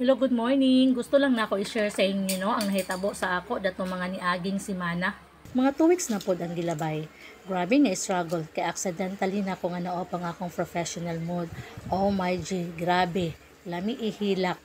Hello, good morning. Gusto lang na ako i-share sa inyo no, ang nahitabo sa ako dato mga niaging simana. Mga 2 weeks na pod ang gilabay. Grabe nga struggle kay accidentally na ako nga naopang akong professional mode. Oh my G, grabe. Lami ihilak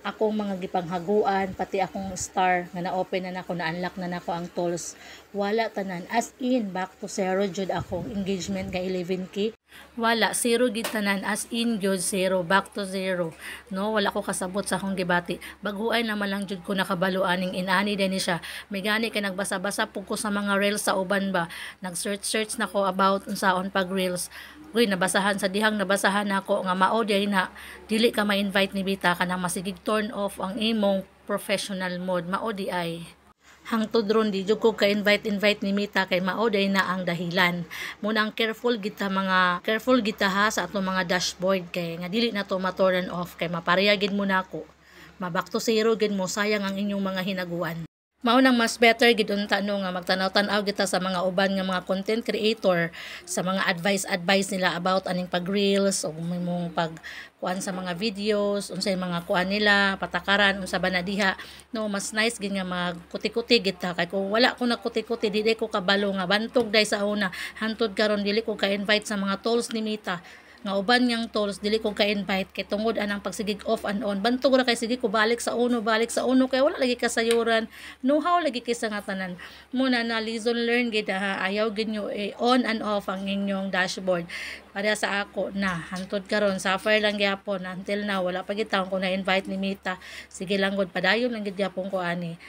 akong mga gipanghaguan pati akong star nga na-open na nako, na-unlock na nako ang tools. Wala tanan, as in back to zero jud akong engagement nga 11K. Wala, zero gid tanan, as in jud zero, back to zero. No, wala ko kasabot sa akong gibati. Baguay naman lang jud ko nakabalo aning inani din siya. May gani kay nagbasa-basa pug ko sa mga reels sa uban ba. Nag-search na ko about unsaon pag reels. Uy, nabasahan sa dihang nabasahan nako nga mao day na dili ka ma-invite ni bita ka nang masigig turn off ang imong professional mode, mao di ay hangtod ron di jud ko ka invite ni Mita kay mao day na ang dahilan. Muna ang careful kita ha sa atong mga dashboard kay nga dili na to ma-turn off kay mapareha gid mo nako. Ma-back to zero gid mo, sayang ang inyong mga hinaguan. Mao nang mas better gid unta no nga magtanaw-tanaw kita sa mga uban nga mga content creator sa mga advice nila about aning pag reels o mong pag kuan sa mga videos, unsay mga kuan nila, patakaran unsa ba na diha. No, mas nice gid nga magkuti-kuti gid ta kay kung wala ko nagkuti-kuti dili ko kabalo nga bantog day sa una. Hantod karon dili ko ka-invite sa mga tools ni Mita nga uban niyang tools dili ko ka-invite kay tungod anang pagsigig off and on bantog ra kay sige ko balik sa uno kay wala lagi kasayuran, know how lagi kay sa nga tanan. Muna na lesson learn gid ha, ayaw gid nyo on and off ang inyong dashboard. Para sa ako na hantod karon suffer lang gyapon until now wala pa gid taon ko na invite ni Mita. Sige lang gud padayon lang gid gyapon ko ani.